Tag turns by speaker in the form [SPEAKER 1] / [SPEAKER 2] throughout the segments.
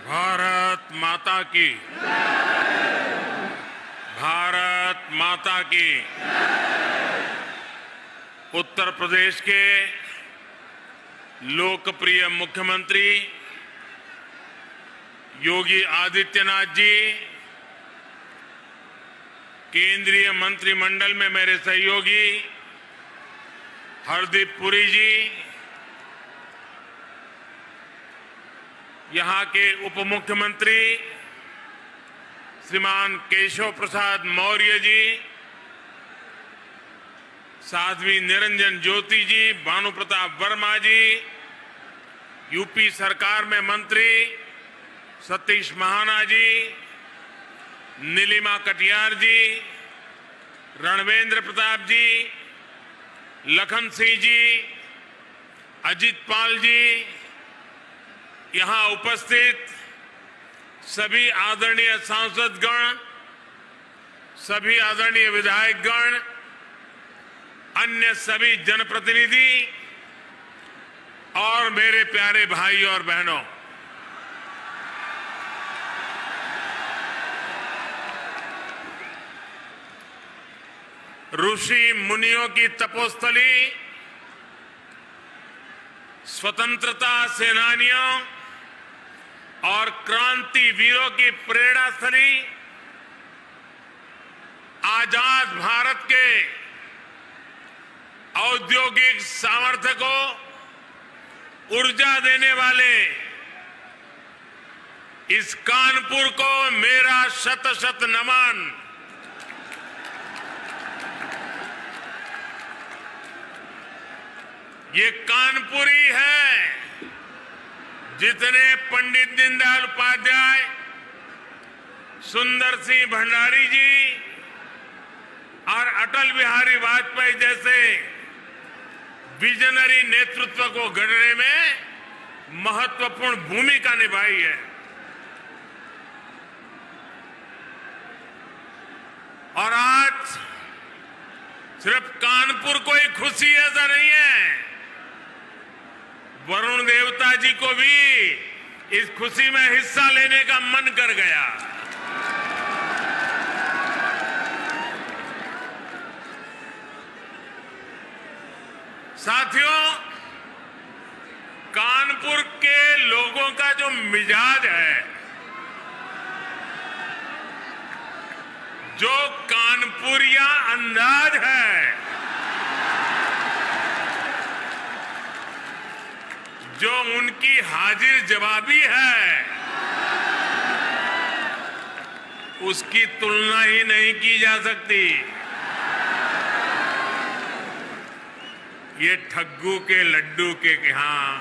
[SPEAKER 1] भारत माता की। भारत माता की। उत्तर प्रदेश के लोकप्रिय मुख्यमंत्री योगी आदित्यनाथ जी, केंद्रीय मंत्रिमंडल में मेरे सहयोगी हरदीप पुरी जी, यहां के उप मुख्यमंत्री श्रीमान केशव प्रसाद मौर्य जी, साध्वी निरंजन ज्योति जी, भानु प्रताप वर्मा जी, यूपी सरकार में मंत्री सतीश महाना जी, नीलिमा कटियार जी, रणवेंद्र प्रताप जी, लखन सिंह जी, अजित पाल जी, यहां उपस्थित सभी आदरणीय सांसदगण, सभी आदरणीय विधायकगण, अन्य सभी जनप्रतिनिधि और मेरे प्यारे भाई और बहनों, ऋषि मुनियों की तपोस्थली, स्वतंत्रता सेनानियों और क्रांति वीरों की प्रेरणा स्थली, आजाद भारत के औद्योगिक सामर्थ्य को ऊर्जा देने वाले इस कानपुर को मेरा शत शत नमन। ये कानपुर ही है जितने पंडित दीनदयाल उपाध्याय, सुंदर सिंह भंडारी जी और अटल बिहारी वाजपेयी जैसे विजनरी नेतृत्व को गढ़ने में महत्वपूर्ण भूमिका निभाई है। और आज सिर्फ कानपुर को ही खुशी ऐसा नहीं है, वरुण देवता जी को भी इस खुशी में हिस्सा लेने का मन कर गया। साथियों, कानपुर के लोगों का जो मिजाज है, जो कानपुरिया अंदाज है, जो उनकी हाजिर जवाबी है, उसकी तुलना ही नहीं की जा सकती। ये ठग्गू के लड्डू के यहां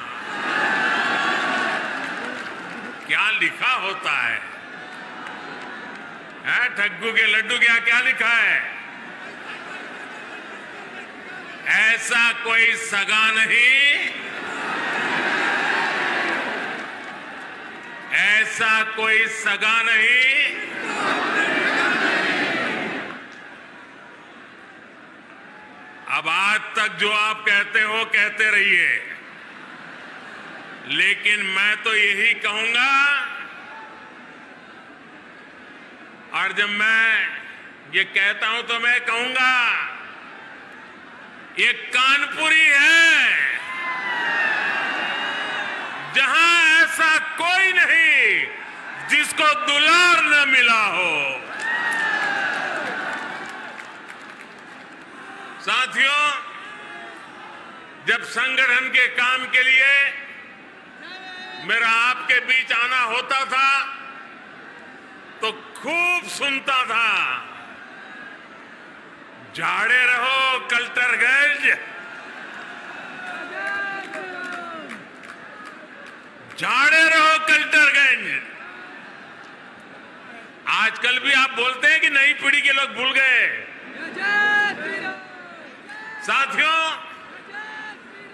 [SPEAKER 1] क्या लिखा होता है? ठग्गू के लड्डू के यहां क्या लिखा है? ऐसा कोई सगा नहीं, ऐसा कोई सगा नहीं। अब आज तक जो आप कहते हो कहते रहिए, लेकिन मैं तो यही कहूंगा, और जब मैं ये कहता हूं तो मैं कहूंगा ये कानपुरी है जहां ऐसा कोई नहीं जिसको दुलार न मिला हो। साथियों, जब संगठन के काम के लिए मेरा आपके बीच आना होता था तो खूब सुनता था, झाड़े रहो कल्टरगंज, झाड़े रहो कल्टरगंज। आजकल भी आप बोलते हैं कि नई पीढ़ी के लोग भूल गए। साथियों,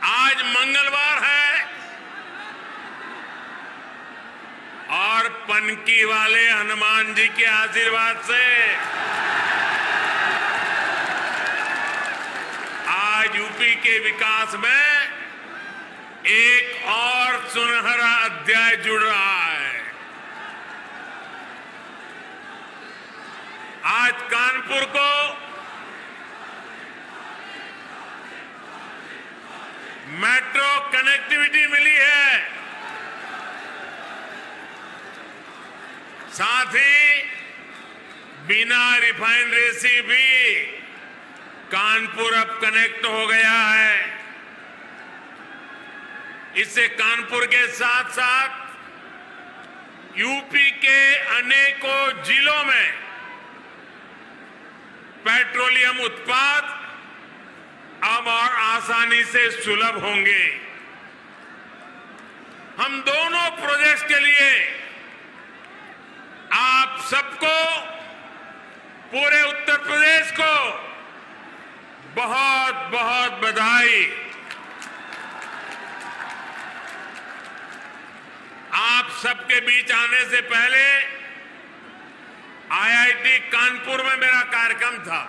[SPEAKER 1] आज मंगलवार है और पनकी वाले हनुमान जी के आशीर्वाद से आज यूपी के विकास में एक और सुनहरा अध्याय जुड़ रहा है। कानपुर को मेट्रो कनेक्टिविटी मिली है। साथ ही बिना रिफाइनरी से भी कानपुर अब कनेक्ट हो गया है। इससे कानपुर के साथ साथ यूपी के अनेकों जिलों में पेट्रोलियम उत्पाद अब और आसानी से सुलभ होंगे। हम दोनों प्रोजेक्ट्स के लिए आप सबको, पूरे उत्तर प्रदेश को बहुत बहुत बधाई। आप सबके बीच आने से पहले आईआईटी कानपुर में मेरा कार्यक्रम था।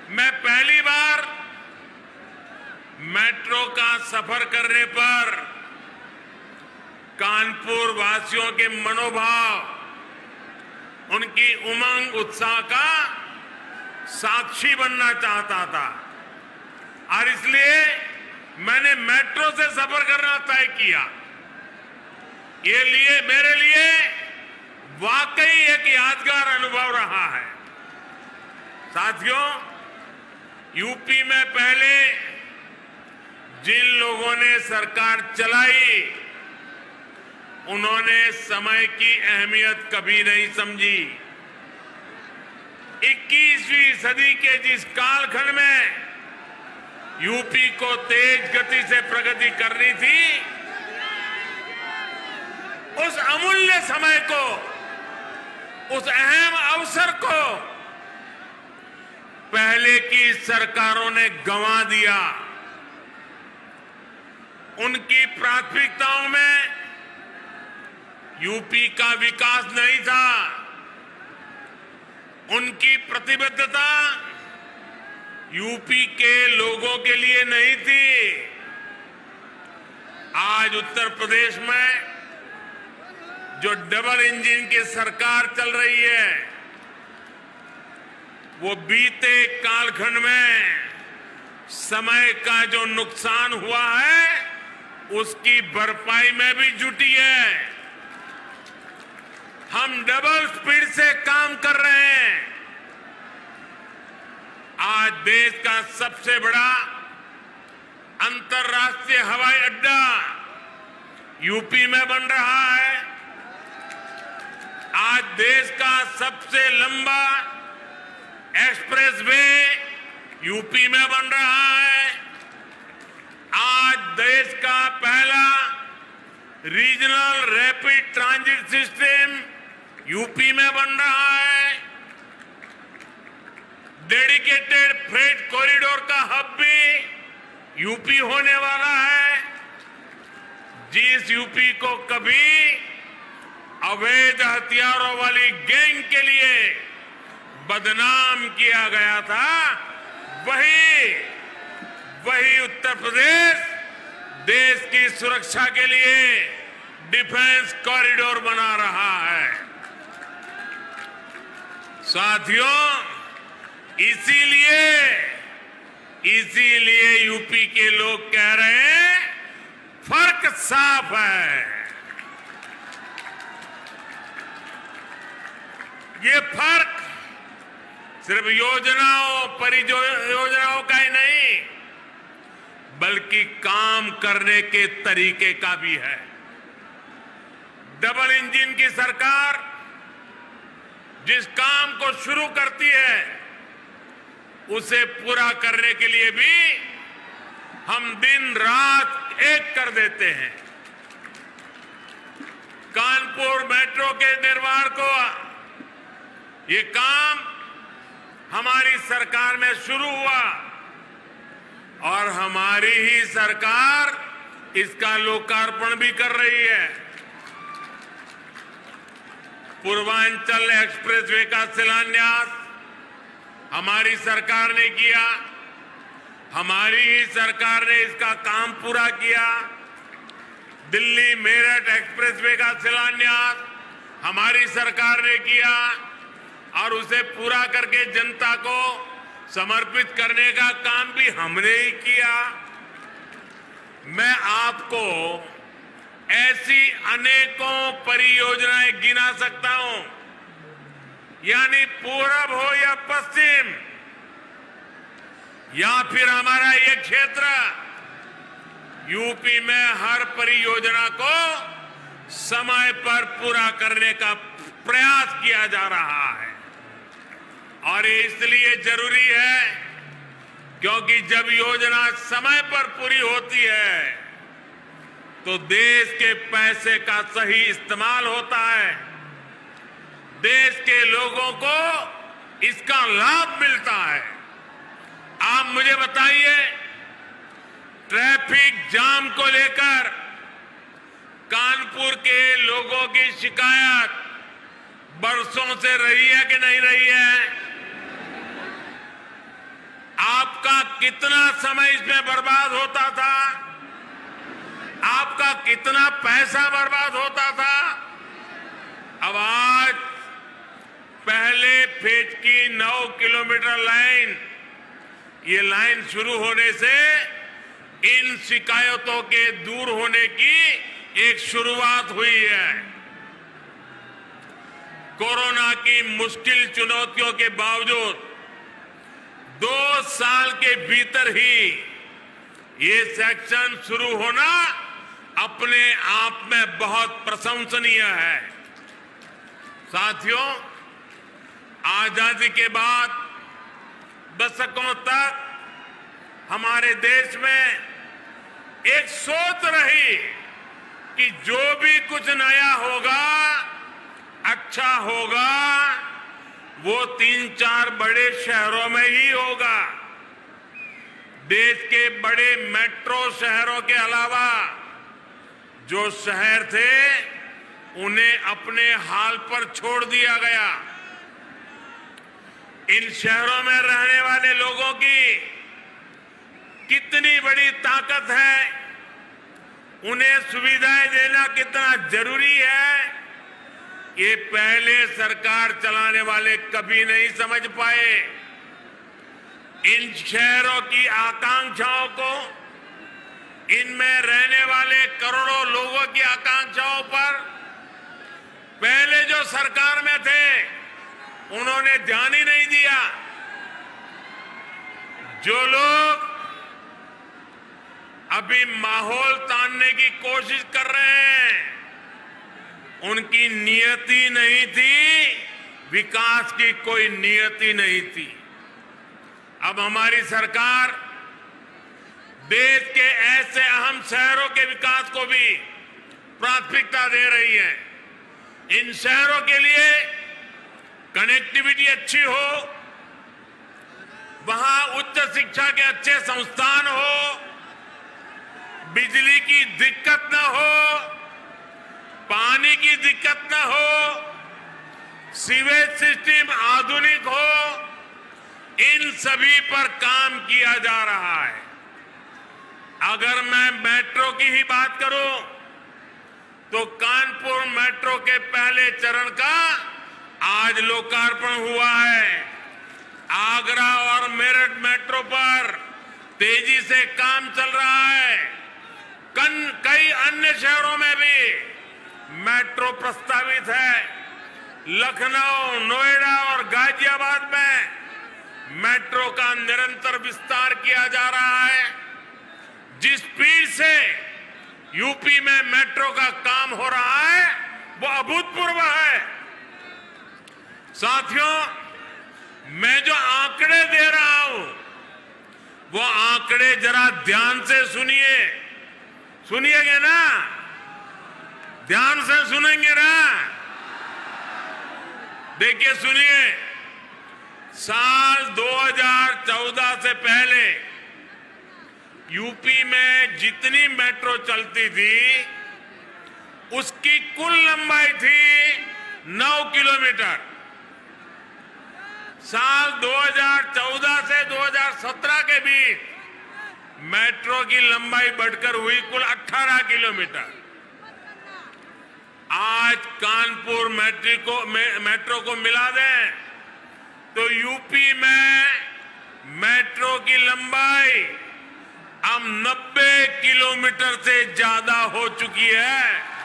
[SPEAKER 1] मैं पहली बार मेट्रो का सफर करने पर कानपुर वासियों के मनोभाव, उनकी उमंग उत्साह का साक्षी बनना चाहता था और इसलिए मैंने मेट्रो से सफर करना तय किया। ये मेरे लिए वाकई एक यादगार अनुभव रहा है। साथियों, यूपी में पहले जिन लोगों ने सरकार चलाई, उन्होंने समय की अहमियत कभी नहीं समझी। 21वीं सदी के जिस कालखंड में यूपी को तेज गति से प्रगति करनी थी, उस अमूल्य समय को, उस अहम अवसर को पहले की सरकारों ने गंवा दिया। उनकी प्राथमिकताओं में यूपी का विकास नहीं था। उनकी प्रतिबद्धता यूपी के लोगों के लिए नहीं थी। आज उत्तर प्रदेश में जो डबल इंजन की सरकार चल रही है, वो बीते कालखंड में समय का जो नुकसान हुआ है, उसकी भरपाई में भी जुटी है। हम डबल स्पीड से काम कर रहे हैं। आज देश का सबसे बड़ा अंतर्राष्ट्रीय हवाई अड्डा यूपी में बन रहा है। आज देश का सबसे लंबा एक्सप्रेसवे यूपी में बन रहा है। आज देश का पहला regional rapid transit system UP में बन रहा है। डेडिकेटेड फ्रेट कॉरिडोर का हब भी यूपी होने वाला है। जिस यूपी को कभी अवैध हथियारों वाली गैंग के लिए बदनाम किया गया था, वही उत्तर प्रदेश देश की सुरक्षा के लिए डिफेंस कॉरिडोर बना रहा है। साथियों, इसीलिए यूपी के लोग कह रहे हैं, फर्क साफ है। ये फर्क सिर्फ योजनाओं, परियोजनाओं का ही नहीं, बल्कि काम करने के तरीके का भी है। डबल इंजन की सरकार जिस काम को शुरू करती है, उसे पूरा करने के लिए भी हम दिन रात एक कर देते हैं। कानपुर मेट्रो के निर्माण को, ये काम हमारी सरकार में शुरू हुआ और हमारी ही सरकार इसका लोकार्पण भी कर रही है। पूर्वांचल एक्सप्रेसवे का शिलान्यास हमारी सरकार ने किया। हमारी ही सरकार ने इसका काम पूरा किया। दिल्ली मेरठ एक्सप्रेसवे का शिलान्यास हमारी सरकार ने किया। और उसे पूरा करके जनता को समर्पित करने का काम भी हमने ही किया। मैं आपको ऐसी अनेकों परियोजनाएं गिना सकता हूं, यानी पूरब हो या पश्चिम या फिर हमारा ये क्षेत्र, यूपी में हर परियोजना को समय पर पूरा करने का प्रयास किया जा रहा है। और ये इसलिए जरूरी है क्योंकि जब योजना समय पर पूरी होती है तो देश के पैसे का सही इस्तेमाल होता है, देश के लोगों को इसका लाभ मिलता है। आप मुझे बताइए, ट्रैफिक जाम को लेकर कानपुर के लोगों की शिकायत बरसों से रही है कि नहीं रही है? आपका कितना समय इसमें बर्बाद होता था, आपका कितना पैसा बर्बाद होता था। अब आज पहले फेज की 9 किलोमीटर लाइन, ये लाइन शुरू होने से इन शिकायतों के दूर होने की एक शुरुआत हुई है। कोरोना की मुश्किल चुनौतियों के बावजूद 2 साल के भीतर ही ये सेक्शन शुरू होना अपने आप में बहुत प्रशंसनीय है। साथियों, आजादी के बाद दशकों तक हमारे देश में एक सोच रही कि जो भी कुछ नया होगा, अच्छा होगा, वो 3-4 बड़े शहरों में ही होगा। देश के बड़े मेट्रो शहरों के अलावा जो शहर थे उन्हें अपने हाल पर छोड़ दिया गया। इन शहरों में रहने वाले लोगों की कितनी बड़ी ताकत है, उन्हें सुविधाएं देना कितना जरूरी है, ये पहले सरकार चलाने वाले कभी नहीं समझ पाए। इन शहरों की आकांक्षाओं को, इनमें रहने वाले करोड़ों लोगों की आकांक्षाओं पर पहले जो सरकार में थे उन्होंने ध्यान ही नहीं दिया। जो लोग अभी माहौल तानने की कोशिश कर रहे हैं, उनकी नियति नहीं थी, विकास की कोई नियति नहीं थी। अब हमारी सरकार देश के ऐसे अहम शहरों के विकास को भी प्राथमिकता दे रही है। इन शहरों के लिए कनेक्टिविटी अच्छी हो, वहां उच्च शिक्षा के अच्छे संस्थान हो, बिजली की दिक्कत न हो, पानी की दिक्कत न हो, सीवेज सिस्टम आधुनिक हो, इन सभी पर काम किया जा रहा है। अगर मैं मेट्रो की ही बात करूं तो कानपुर मेट्रो के पहले चरण का आज लोकार्पण हुआ है। आगरा और मेरठ मेट्रो पर तेजी से काम चल रहा है। कई अन्य शहरों में भी मेट्रो प्रस्तावित है। लखनऊ, नोएडा और गाजियाबाद में मेट्रो का निरंतर विस्तार किया जा रहा है। जिस स्पीड से यूपी में मेट्रो का काम हो रहा है वो अभूतपूर्व है। साथियों, मैं जो आंकड़े दे रहा हूं वो आंकड़े जरा ध्यान से सुनिए। सुनिएगा ना? ध्यान से सुनेंगे ना? देखिए, सुनिए। साल 2014 से पहले यूपी में जितनी मेट्रो चलती थी उसकी कुल लंबाई थी 9 किलोमीटर। साल 2014 से 2017 के बीच मेट्रो की लंबाई बढ़कर हुई कुल 18 किलोमीटर। आज कानपुर मेट्रो को मिला दें तो यूपी में मेट्रो की लंबाई अब 90 किलोमीटर से ज्यादा हो चुकी है।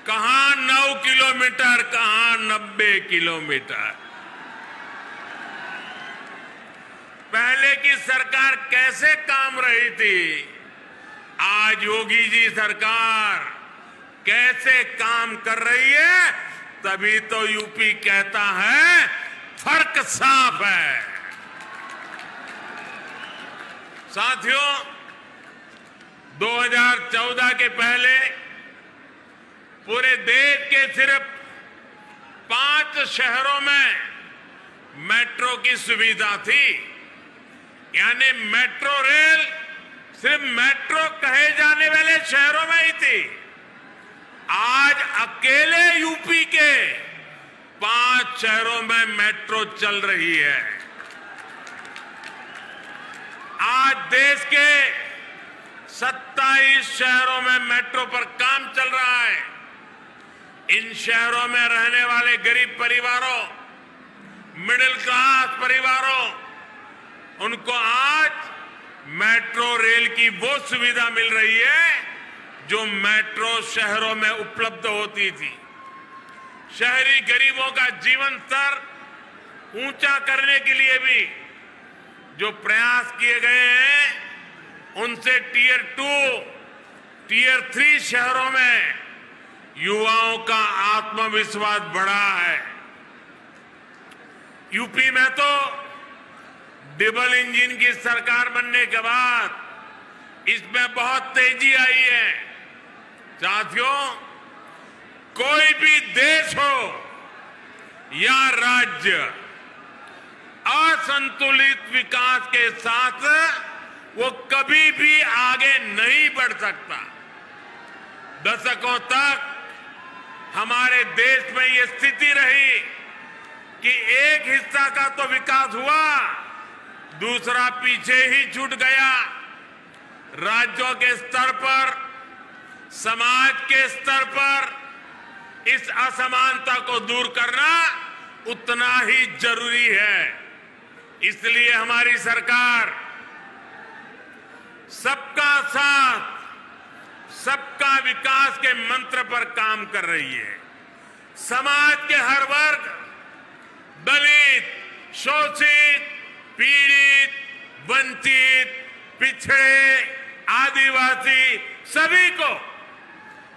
[SPEAKER 1] कहां 9 किलोमीटर, कहां 90 किलोमीटर। पहले की सरकार कैसे काम रही थी, आज योगी जी सरकार कैसे काम कर रही है, तभी तो यूपी कहता है फर्क साफ है। साथियों, 2014 के पहले पूरे देश के सिर्फ 5 शहरों में मेट्रो की सुविधा थी, यानी मेट्रो रेल सिर्फ मेट्रो कहे जाने वाले शहरों में ही थी। आज अकेले यूपी के 5 शहरों में मेट्रो चल रही है। आज देश के 27 शहरों में मेट्रो पर काम चल रहा है। इन शहरों में रहने वाले गरीब परिवारों, मिडिल क्लास परिवारों, उनको आज मेट्रो रेल की वो सुविधा मिल रही है जो मेट्रो शहरों में उपलब्ध होती थी। शहरी गरीबों का जीवन स्तर ऊंचा करने के लिए भी जो प्रयास किए गए हैं, उनसे टियर 2, टियर 3 शहरों में युवाओं का आत्मविश्वास बढ़ा है। यूपी में तो डबल इंजन की सरकार बनने के बाद इसमें बहुत तेजी आई है। साथियों, कोई भी देश हो या राज्य असंतुलित विकास के साथ वो कभी भी आगे नहीं बढ़ सकता। दशकों तक हमारे देश में ये स्थिति रही कि एक हिस्सा का तो विकास हुआ, दूसरा पीछे ही छूट गया। राज्यों के स्तर पर, समाज के स्तर पर इस असमानता को दूर करना उतना ही जरूरी है। इसलिए हमारी सरकार सबका साथ, सबका विकास के मंत्र पर काम कर रही है। समाज के हर वर्ग, दलित, शोषित, पीड़ित, वंचित, पिछड़े, आदिवासी, सभी को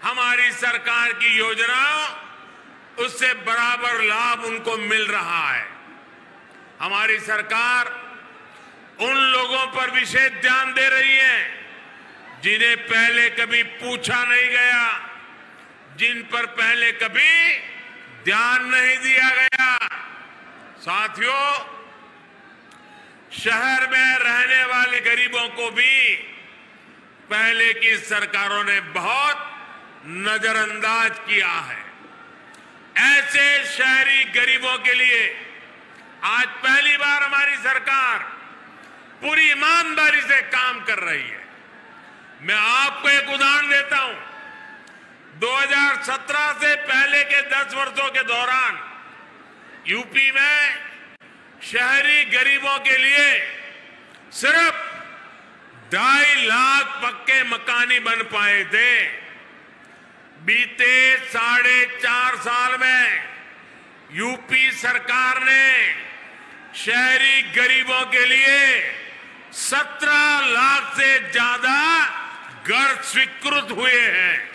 [SPEAKER 1] हमारी सरकार की योजनाओं, उससे बराबर लाभ उनको मिल रहा है। हमारी सरकार उन लोगों पर विशेष ध्यान दे रही है जिन्हें पहले कभी पूछा नहीं गया, जिन पर पहले कभी ध्यान नहीं दिया गया। साथियों, शहर में रहने वाले गरीबों को भी पहले की सरकारों ने बहुत नजरअंदाज किया है। ऐसे शहरी गरीबों के लिए आज पहली बार हमारी सरकार पूरी ईमानदारी से काम कर रही है। मैं आपको एक उदाहरण देता हूं। 2017 से पहले के 10 वर्षों के दौरान यूपी में शहरी गरीबों के लिए सिर्फ 2.5 लाख पक्के मकान ही बन पाए थे। बीते 4.5 साल में यूपी सरकार ने शहरी गरीबों के लिए 17 लाख से ज्यादा घर स्वीकृत हुए हैं।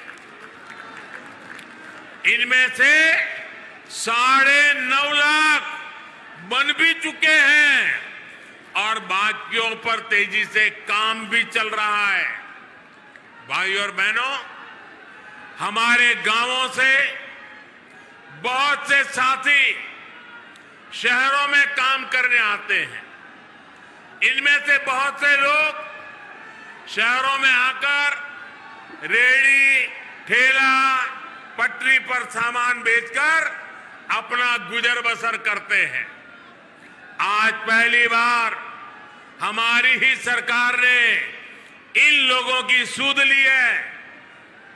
[SPEAKER 1] इनमें से 9.5 लाख बन भी चुके हैं और बाकियों पर तेजी से काम भी चल रहा है। भाई और बहनों, हमारे गांवों से बहुत से साथी शहरों में काम करने आते हैं। इनमें से बहुत से लोग शहरों में आकर रेहड़ी, ठेला, पटरी पर सामान बेचकर अपना गुजर बसर करते हैं। आज पहली बार हमारी ही सरकार ने इन लोगों की सुध ली है।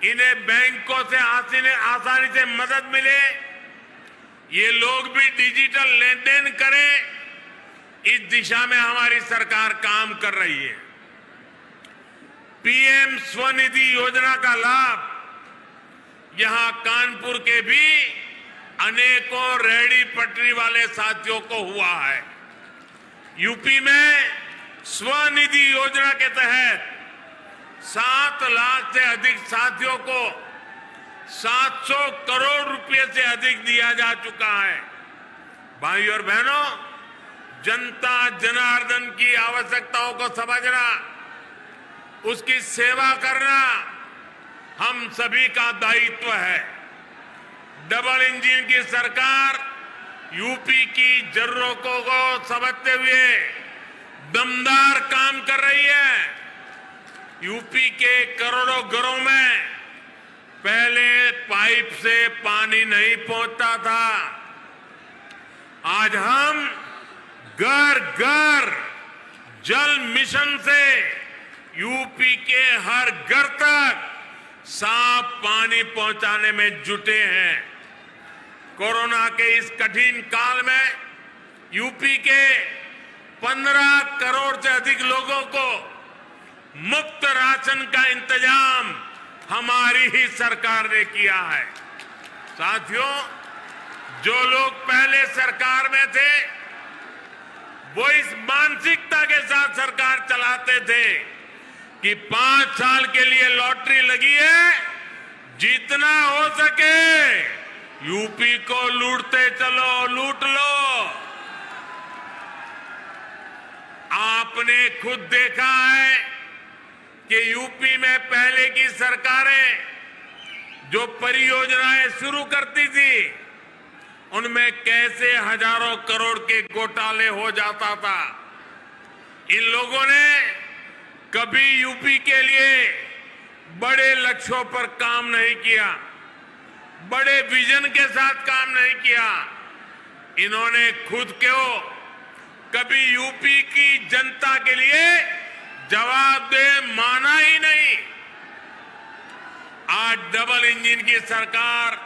[SPEAKER 1] इन्हें बैंकों से आसानी से मदद मिले, ये लोग भी डिजिटल लेन देन करें, इस दिशा में हमारी सरकार काम कर रही है। पीएम स्वनिधि योजना का लाभ यहां कानपुर के भी अनेकों रेहड़ी पटरी वाले साथियों को हुआ है। यूपी में स्वनिधि योजना के तहत 7 लाख से अधिक साथियों को 700 करोड़ रुपए से अधिक दिया जा चुका है। भाई और बहनों, जनता जनार्दन की आवश्यकताओं को समझना, उसकी सेवा करना हम सभी का दायित्व है। डबल इंजन की सरकार यूपी की जरूरतों को समझते हुए दमदार काम कर रही है। यूपी के करोड़ों घरों में पहले पाइप से पानी नहीं पहुंचता था, आज हम घर घर जल मिशन से यूपी के हर घर तक साफ पानी पहुंचाने में जुटे हैं। कोरोना के इस कठिन काल में यूपी के 15 करोड़ से अधिक लोगों को मुफ्त राशन का इंतजाम हमारी ही सरकार ने किया है। साथियों, जो लोग पहले सरकार में थे वो इस मानसिकता के साथ सरकार चलाते थे कि 5 साल के लिए लॉटरी लगी है, जितना हो सके यूपी को लूटते चलो, लूट लो। आपने खुद देखा है कि यूपी में पहले की सरकारें जो परियोजनाएं शुरू करती थी उनमें कैसे हजारों करोड़ के घोटाले हो जाता था। इन लोगों ने कभी यूपी के लिए बड़े लक्ष्यों पर काम नहीं किया, बड़े विजन के साथ काम नहीं किया। इन्होंने खुद को कभी यूपी की जनता के लिए जवाबदेह माना ही नहीं। आज डबल इंजन की सरकार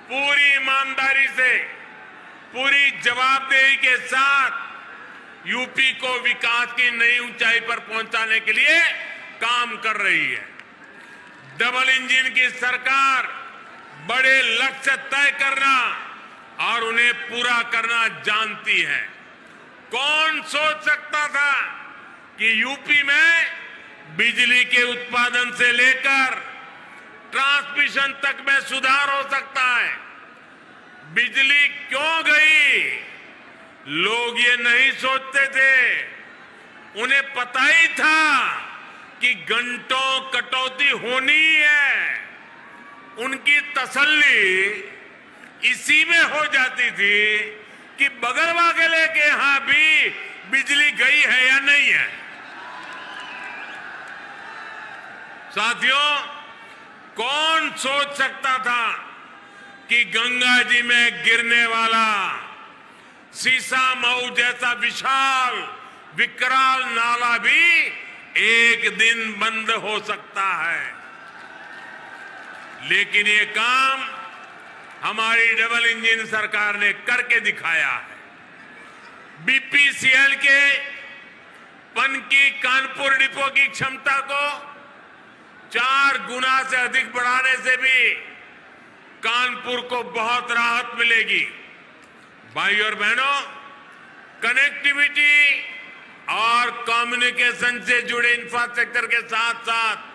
[SPEAKER 1] पूरी ईमानदारी से, पूरी जवाबदेही के साथ यूपी को विकास की नई ऊंचाई पर पहुंचाने के लिए काम कर रही है। डबल इंजन की सरकार बड़े लक्ष्य तय करना और उन्हें पूरा करना जानती है। कौन सोच सकता था कि यूपी में बिजली के उत्पादन से लेकर ट्रांसमिशन तक में सुधार हो सकता है। बिजली क्यों गई? लोग ये नहीं सोचते थे। उन्हें पता ही था कि घंटों कटौती होनी है। उनकी तसल्ली इसी में हो जाती थी कि बगल वाले के यहां भी बिजली गई है या नहीं है। साथियों, कौन सोच सकता था कि गंगा जी में गिरने वाला सीसामऊ जैसा विशाल विकराल नाला भी एक दिन बंद हो सकता है। लेकिन ये काम हमारी डबल इंजन सरकार ने करके दिखाया है। बीपीसीएल के पनकी कानपुर डिपो की क्षमता को 4 गुना से अधिक बढ़ाने से भी कानपुर को बहुत राहत मिलेगी। भाई और बहनों, कनेक्टिविटी और कम्युनिकेशन से जुड़े इंफ्रास्ट्रक्चर के साथ साथ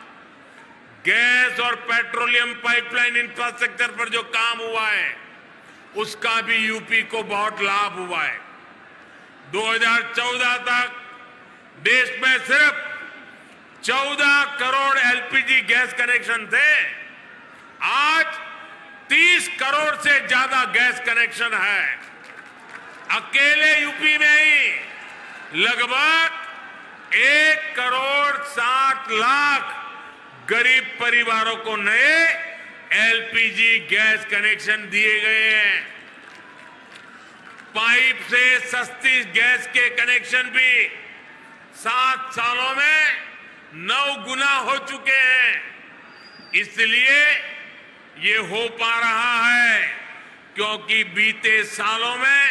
[SPEAKER 1] गैस और पेट्रोलियम पाइपलाइन इंफ्रास्ट्रक्चर पर जो काम हुआ है उसका भी यूपी को बहुत लाभ हुआ है। 2014 तक देश में सिर्फ 14 करोड़ एलपीजी गैस कनेक्शन थे। आज 30 करोड़ से ज्यादा गैस कनेक्शन है। अकेले यूपी में ही लगभग 1 करोड़ 60 लाख गरीब परिवारों को नए एलपीजी गैस कनेक्शन दिए गए हैं। पाइप से सस्ती गैस के कनेक्शन भी 7 सालों में 9 गुना हो चुके हैं। इसलिए ये हो पा रहा है क्योंकि बीते सालों में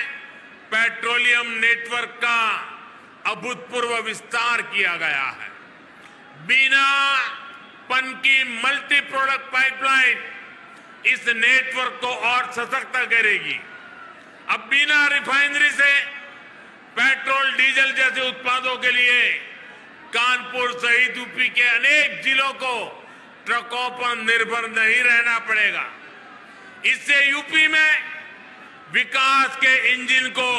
[SPEAKER 1] पेट्रोलियम नेटवर्क का अभूतपूर्व विस्तार किया गया है। बिना पनकी मल्टी प्रोडक्ट पाइपलाइन इस नेटवर्क को और सशक्त करेगी। अब बिना रिफाइनरी से पेट्रोल डीजल जैसे उत्पादों के लिए कानपुर सहित यूपी के अनेक जिलों को ट्रकों पर निर्भर नहीं रहना पड़ेगा। इससे यूपी में विकास के इंजन को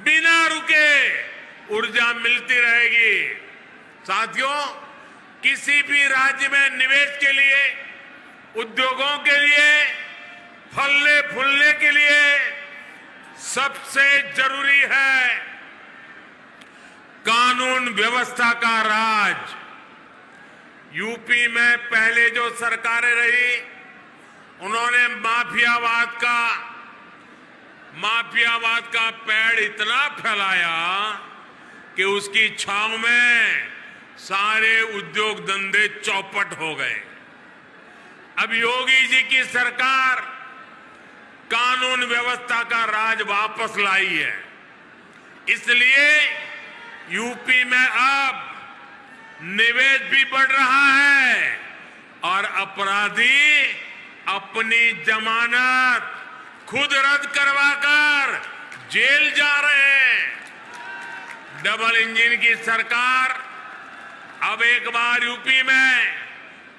[SPEAKER 1] बिना रुके ऊर्जा मिलती रहेगी। साथियों, किसी भी राज्य में निवेश के लिए, उद्योगों के लिए, फलने फूलने के लिए सबसे जरूरी है कानून व्यवस्था का राज। यूपी में पहले जो सरकारें रही उन्होंने माफियावाद का पेड़ इतना फैलाया कि उसकी छांव में सारे उद्योग धंधे चौपट हो गए। अब योगी जी की सरकार कानून व्यवस्था का राज वापस लाई है। इसलिए यूपी में अब निवेश भी बढ़ रहा है और अपराधी अपनी जमानत खुद रद्द करवाकर जेल जा रहे हैं। डबल इंजन की सरकार अब एक बार यूपी में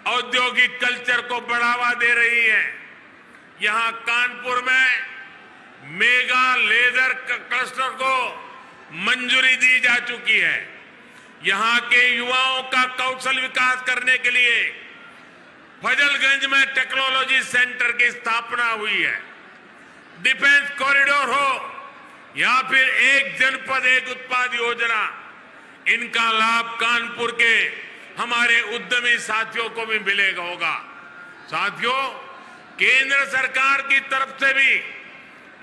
[SPEAKER 1] औद्योगिक कल्चर को बढ़ावा दे रही है। यहां कानपुर में मेगा लेदर क्लस्टर को मंजूरी दी जा चुकी है। यहां के युवाओं का कौशल विकास करने के लिए फजलगंज में टेक्नोलॉजी सेंटर की स्थापना हुई है। डिफेंस कॉरिडोर हो या फिर एक जनपद एक उत्पाद योजना, इनका लाभ कानपुर के हमारे उद्यमी साथियों को भी मिलेगा होगा। साथियों, केंद्र सरकार की तरफ से भी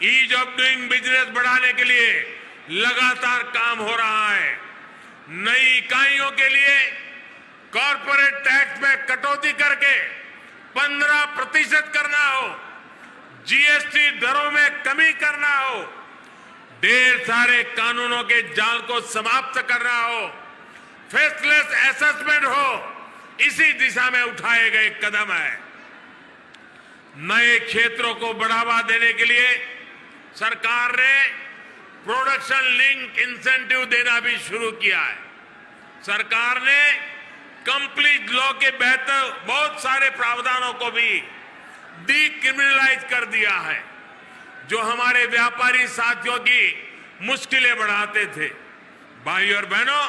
[SPEAKER 1] ईज ऑफ डूइंग बिजनेस बढ़ाने के लिए लगातार काम हो रहा है। नई इकाइयों के लिए कॉर्पोरेट टैक्स में कटौती करके 15% करना हो, जीएसटी दरों में कमी करना हो, ढेर सारे कानूनों के जाल को समाप्त करना हो, फेसलेस असेसमेंट हो, इसी दिशा में उठाए गए कदम है। नए क्षेत्रों को बढ़ावा देने के लिए सरकार ने प्रोडक्शन लिंक इंसेंटिव देना भी शुरू किया है। सरकार ने कंप्लीट लॉ के बेहतर बहुत सारे प्रावधानों को भी डीक्रिमिनलाइज कर दिया है, जो हमारे व्यापारी साथियों की मुश्किलें बढ़ाते थे। भाई और बहनों,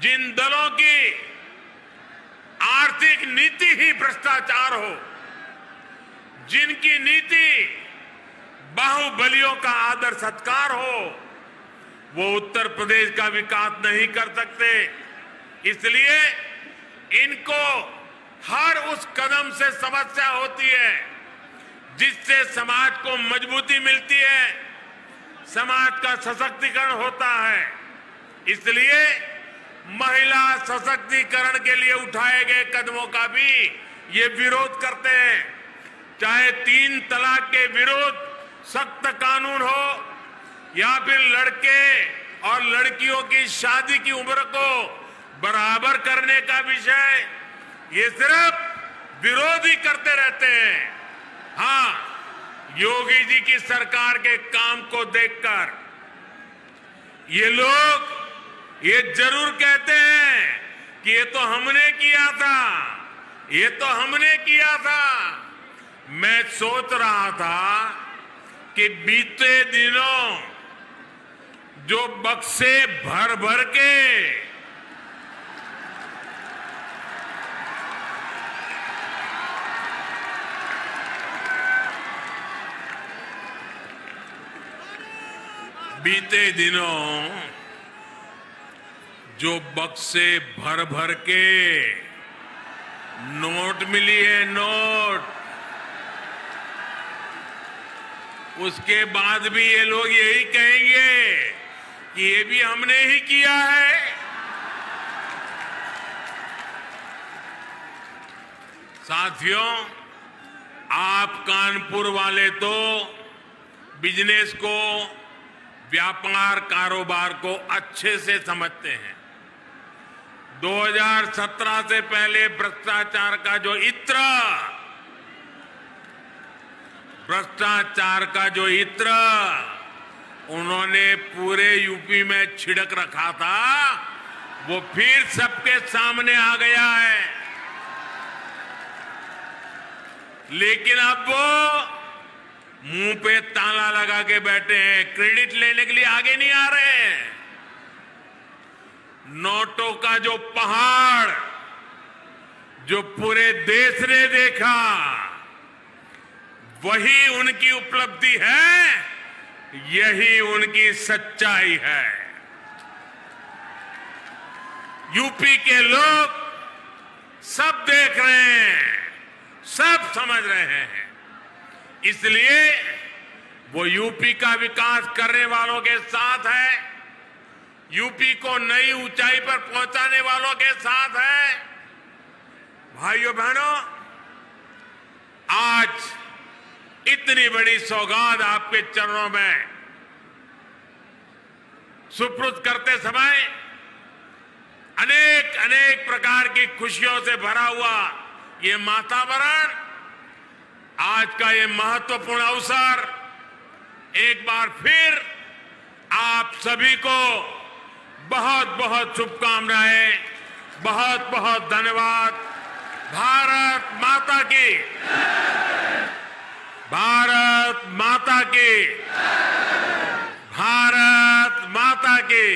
[SPEAKER 1] जिन दलों की आर्थिक नीति ही भ्रष्टाचार हो, जिनकी नीति बाहुबलियों का आदर सत्कार हो, वो उत्तर प्रदेश का विकास नहीं कर सकते। इसलिए इनको हर उस कदम से समस्या होती है जिससे समाज को मजबूती मिलती है, समाज का सशक्तिकरण होता है। इसलिए महिला सशक्तिकरण के लिए उठाए गए कदमों का भी ये विरोध करते हैं। चाहे 3 तलाक के विरुद्ध सख्त कानून हो या फिर लड़के और लड़कियों की शादी की उम्र को बराबर करने का विषय, ये सिर्फ विरोधी करते रहते हैं। हाँ, योगी जी की सरकार के काम को देखकर ये लोग ये जरूर कहते हैं कि ये तो हमने किया था, ये तो हमने किया था। मैं सोच रहा था कि बीते दिनों जो बक्से भर भर के भर भर के नोट मिली है, नोट, उसके बाद भी ये लोग यही कहेंगे कि ये भी हमने ही किया है। साथियों, आप कानपुर वाले तो बिजनेस को, व्यापार कारोबार को अच्छे से समझते हैं। 2017 से पहले भ्रष्टाचार का जो इत्र उन्होंने पूरे यूपी में छिड़क रखा था, वो फिर सबके सामने आ गया है। लेकिन अब वो मुंह पे ताला लगा के बैठे हैं, क्रेडिट लेने के लिए आगे नहीं आ रहे हैं। नोटों का जो पहाड़ जो पूरे देश ने देखा, वही उनकी उपलब्धि है, यही उनकी सच्चाई है। यूपी के लोग सब देख रहे हैं, सब समझ रहे हैं। इसलिए वो यूपी का विकास करने वालों के साथ है, यूपी को नई ऊंचाई पर पहुंचाने वालों के साथ है। भाइयों बहनों, आज इतनी बड़ी सौगात आपके चरणों में सुपुर्द करते समय अनेक अनेक प्रकार की खुशियों से भरा हुआ ये वातावरण, आज का ये महत्वपूर्ण अवसर, एक बार फिर आप सभी को बहुत बहुत शुभकामनाएं, बहुत बहुत धन्यवाद। भारत माता की, भारत माता की, भारत माता की।